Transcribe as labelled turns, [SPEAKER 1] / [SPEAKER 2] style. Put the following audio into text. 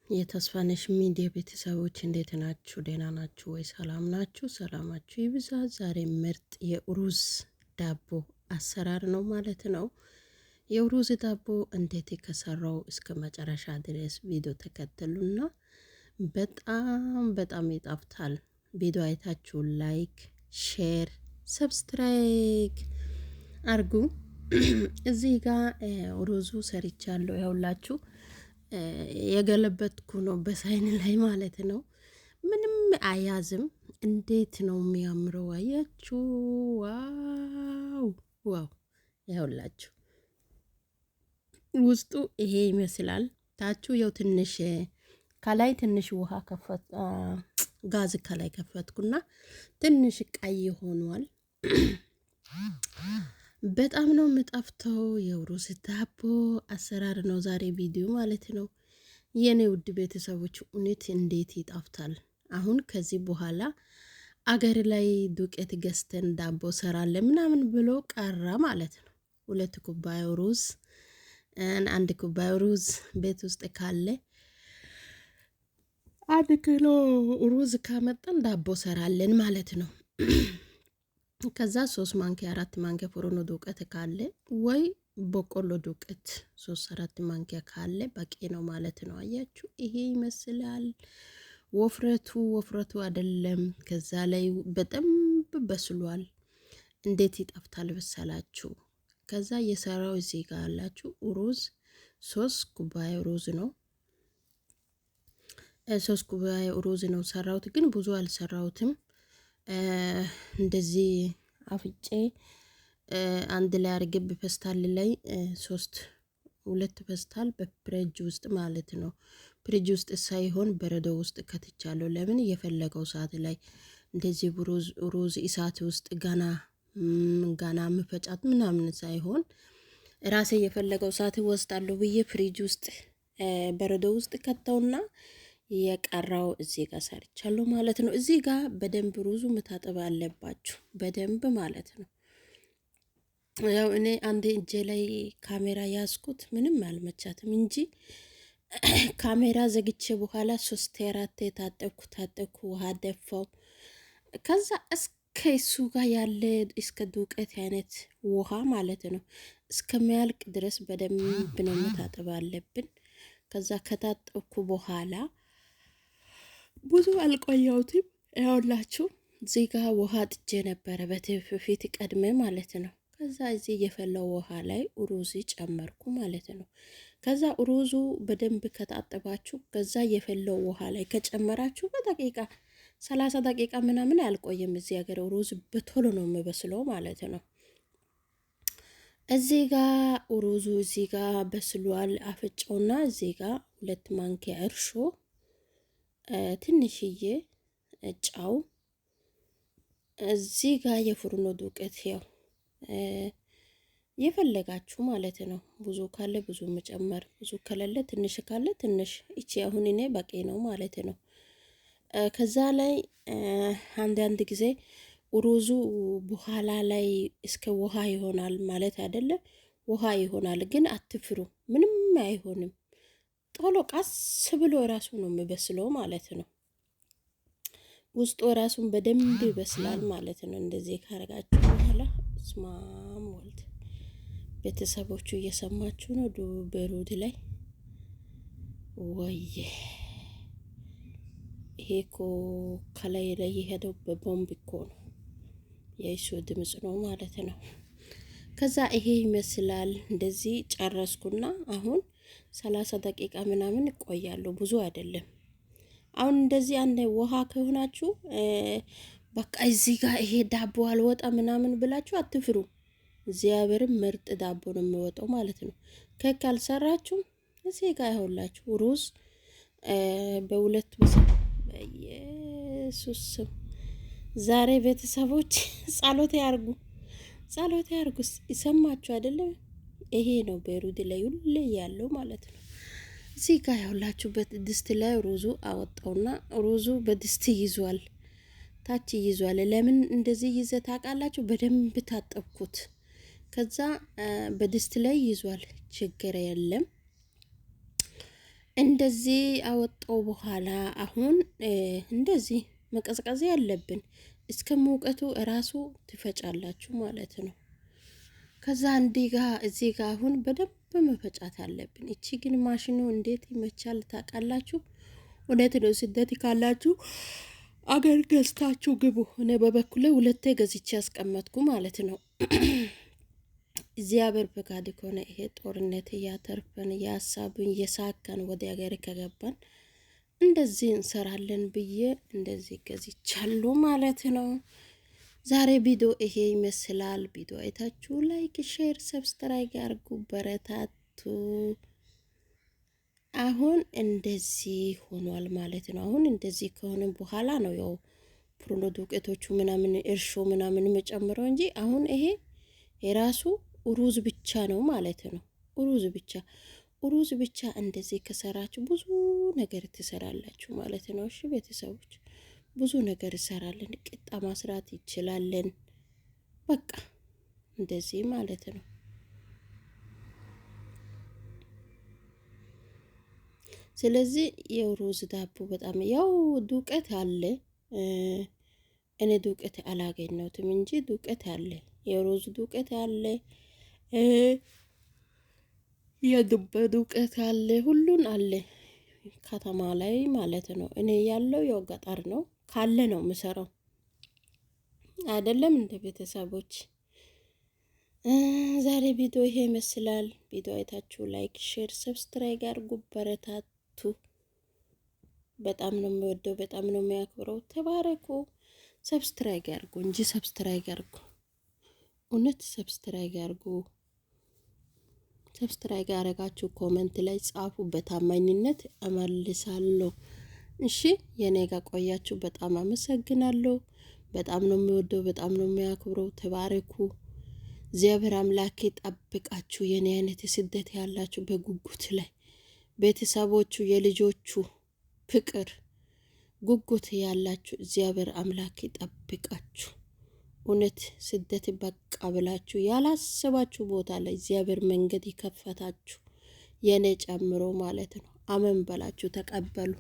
[SPEAKER 1] የተስፋነሽ ሚዲያ ቤተሰቦች እንዴት ናችሁ? ደህና ናችሁ ወይ? ሰላም ናችሁ? ሰላማችሁ ይብዛ። ዛሬ ምርጥ የሩዝ ዳቦ አሰራር ነው ማለት ነው። የሩዝ ዳቦ እንዴት ከሰራው እስከ መጨረሻ ድረስ ቪዲዮ ተከተሉና በጣም ይጣፍጣል። ቪዲዮ አይታችሁ ላይክ፣ ሼር፣ ሰብስክራይብ አርጉ። እዚህ ጋር ሩዙ ሰርቻለሁ ያውላችሁ የገለበትኩ ነው በሳይን ላይ ማለት ነው። ምንም አያዝም። እንዴት ነው የሚያምረው! አያችሁ? ዋው ዋው! ያውላችሁ ውስጡ ይሄ ይመስላል። ታቹ ያው ትንሽ ከላይ ትንሽ ውሃ ከፈት ጋዝ ከላይ ከፈትኩና ትንሽ ቀይ ሆኗል። በጣም ነው የምጣፍተው። የሩዝ ዳቦ አሰራር ነው ዛሬ ቪዲዮ ማለት ነው። የኔ ውድ ቤተሰቦች እውነት እንዴት ይጣፍታል! አሁን ከዚህ በኋላ አገር ላይ ዱቄት ገዝተን ዳቦ ሰራለን ምናምን ብሎ ቀራ ማለት ነው። 2 ኩባያ ሩዝ 1 ኩባያ ሩዝ ቤት ውስጥ ካለ 1 ኪሎ ሩዝ ካመጣን ዳቦ ሰራለን ማለት ነው። ከዛ 3 ማንኪያ 4 ማንኪያ ፍሩኖ ዱቄት ካለ ወይ በቆሎ ዱቄት 3-4 ማንኪያ ካለ በቂ ነው ማለት ነው። አያችሁ ይሄ ይመስላል። ወፍረቱ አይደለም። ከዛ ላይ በጣም በስሏል። እንዴት ይጣፍጣል በሰላችሁ። ከዛ የሰራው እዚህ ጋር አላችሁ ሩዝ 3 ኩባያ ሩዝ ነው። 3 ኩባያ ሩዝ ነው ሰራሁት፣ ግን ብዙ አልሰራሁትም። እንደዚህ አፍጬ አንድ ላይ አርጌ በፔስታል ላይ 2 ፔስታል በፍሪጅ ውስጥ ማለት ነው። ፍሪጅ ውስጥ ሳይሆን በረዶ ውስጥ ከትቻለሁ። ለምን የፈለገው ሰዓት ላይ እንደዚህ ሩዝ እሳት ውስጥ ጋና መፈጫት ምናምን ሳይሆን ራሴ የፈለገው ሰዓት ወስዳለሁ ብዬ ፍሪጅ ውስጥ በረዶ ውስጥ ከተውና የቀራው እዚህ ጋር ሰርቻለሁ ማለት ነው። እዚህ ጋር በደንብ ሩዙ መታጠብ አለባችሁ በደንብ ማለት ነው። ያው እኔ አንድ እጄ ላይ ካሜራ ያዝኩት ምንም አልመቻትም እንጂ ካሜራ ዘግቼ በኋላ 3-4 ታጠብኩ፣ ውሃ ደፋው። ከዛ እስከ እሱ ጋር ያለ እስከ ዱቄት አይነት ውሃ ማለት ነው እስከሚያልቅ ድረስ በደንብ ነው መታጠብ አለብን። ከዛ ከታጠብኩ በኋላ ብዙ አልቆየሁትም። ያውላችሁ እዚህ ጋር ውሃ ጥጄ ነበረ በፊት ቀድሜ ማለት ነው። ከዛ እዚህ የፈላው ውሃ ላይ ሩዝ ጨመርኩ ማለት ነው። ከዛ ሩዙ በደንብ ከታጠባችሁ ከዛ የፈላው ውሃ ላይ ከጨመራችሁ በደቂቃ 30 ደቂቃ ምናምን አልቆየም። እዚህ ሀገር ሩዝ በቶሎ ነው የሚበስለው ማለት ነው። እዚህ ጋር ሩዙ እዚህ ጋር በስሏል። አፍጨውና እዚህ ጋር 2 ማንኪያ እርሾ፣ ትንሽዬ ጫው፣ እዚህ ጋር የፍርኖ ዱቄት ያው የፈለጋችሁ ማለት ነው። ብዙ ካለ ብዙ መጨመር፣ ብዙ ከሌለ ትንሽ ካለ ትንሽ። እቺ አሁን እኔ በቂ ነው ማለት ነው። ከዛ ላይ አንዳንድ ጊዜ ሩዙ በኋላ ላይ እስከ ውሃ ይሆናል ማለት አይደለም። ውሃ ይሆናል ግን አትፍሩ፣ ምንም አይሆንም። ቶሎ ቀስ ብሎ ራሱ ነው የሚበስለው ማለት ነው። ውስጡ ራሱን በደንብ ይበስላል ማለት ነው። እንደዚህ ካረጋችሁ በኋላ ስማም ወልድ ቤተሰቦቹ እየሰማችሁ ነው። በሩድ ላይ ወይ ይሄ እኮ ከላይ ላይ የሄደው በቦምብ እኮ ነው። የእሱ ድምጽ ነው ማለት ነው። ከዛ ይሄ ይመስላል። እንደዚህ ጨረስኩና አሁን 30 ደቂቃ ምናምን እቆያለሁ። ብዙ አይደለም። አሁን እንደዚህ አንድ ውሃ ከሆናችሁ በቃ እዚህ ጋር ይሄ ዳቦ አልወጣ ምናምን ብላችሁ አትፍሩ። እግዚአብሔርም ምርጥ ዳቦ ነው የሚወጣው ማለት ነው። ከክ አልሰራችሁ እዚህ ጋር ይኸውላችሁ ሩዝ በሁለት በኢየሱስ ስም ዛሬ ቤተሰቦች ጸሎት ያርጉ። ይሰማችሁ አይደለም? ይሄ ነው በሩድ ላይ ሁሌ ያለው ማለት ነው። እዚህ ጋር ያውላችሁበት ድስት ላይ ሩዙ አወጣውና ሩዙ በድስት ይዟል፣ ታች ይዟል። ለምን እንደዚህ ይዘ ታውቃላችሁ? በደንብ ታጠብኩት። ከዛ በድስት ላይ ይዟል፣ ችግር የለም። እንደዚህ አወጣው በኋላ አሁን እንደዚህ መቀዝቀዝ ያለብን እስከ ሙቀቱ እራሱ ትፈጫላችሁ ማለት ነው። ከዛ እዚህ ጋር አሁን በደንብ መፈጫት አለብን። እቺ ግን ማሽኑ እንዴት ይመቻል ታውቃላችሁ? እውነት ነው። ስደት ካላችሁ አገር ገዝታችሁ ግቡ። እኔ በበኩሌ ሁለቴ ገዝቼ ያስቀመጥኩ ማለት ነው። እግዚአብሔር ፈቃድ ከሆነ ይሄ ጦርነት እያተርፈን የሀሳብን የሳካን ወደ ሀገር ከገባን እንደዚህ እንሰራለን ብዬ እንደዚህ ገዝቻለሁ ማለት ነው። ዛሬ ቪዲዮ ይሄ ይመስላል። ቪዲዮ አይታችሁ ላይክ፣ ሼር፣ ሰብስክራይብ ያርጉ፣ በረታቱ። አሁን እንደዚህ ሆኗል ማለት ነው። አሁን እንደዚህ ከሆነ በኋላ ነው ያው ፕሮኖ ዱቄቶቹ ምናምን እርሾ ምናምን መጨመረው እንጂ አሁን ይሄ የራሱ ሩዝ ብቻ ነው ማለት ነው። ሩዝ ብቻ እንደዚህ ከሰራችሁ ብዙ ነገር ትሰራላችሁ ማለት ነው። እሺ ቤተሰቦች ብዙ ነገር ይሰራልን። ቅጣ ማስራት ይችላልን። በቃ እንደዚህ ማለት ነው። ስለዚህ የሩዝ ዳቦ በጣም ያው ዱቄት አለ። እኔ ዱቄት አላገኘሁትም እንጂ ዱቄት አለ። የሩዝ ዱቄት አለ፣ የዱቤ ዱቄት አለ፣ ሁሉን አለ ከተማ ላይ ማለት ነው። እኔ ያለው ያው ገጠር ነው። ካለ ነው የምሰራው አይደለም እንደ ቤተሰቦች። ዛሬ ቪዲዮ ይሄ ይመስላል። ቪዲዮ አይታችሁ ላይክ፣ ሼር፣ ሰብስክራይብ አድርጉ፣ በረታቱ። በጣም ነው የሚወደው፣ በጣም ነው የሚያክብረው። ተባረኩ። ሰብስክራይብ አድርጉ እንጂ ሰብስክራይብ አድርጉ፣ እውነት ሰብስክራይብ አድርጉ። ሰብስክራይብ ያደረጋችሁ ኮሜንት ላይ ጻፉ፣ በታማኝነት እመልሳለሁ። እሺ የኔ ጋር ቆያችሁ፣ በጣም አመሰግናለሁ። በጣም ነው የሚወደው፣ በጣም ነው የሚያክብረው። ተባረኩ። እግዚአብሔር አምላኬ ጠብቃችሁ። የኔ አይነት ስደት ያላችሁ በጉጉት ላይ ቤተሰቦቹ የልጆቹ ፍቅር ጉጉት ያላችሁ እግዚአብሔር አምላኬ ጠብቃችሁ። እውነት ስደት በቃ ብላችሁ ያላሰባችሁ ቦታ ላይ እግዚአብሔር መንገድ ይከፈታችሁ፣ የኔ ጨምሮ ማለት ነው። አመን በላችሁ ተቀበሉ።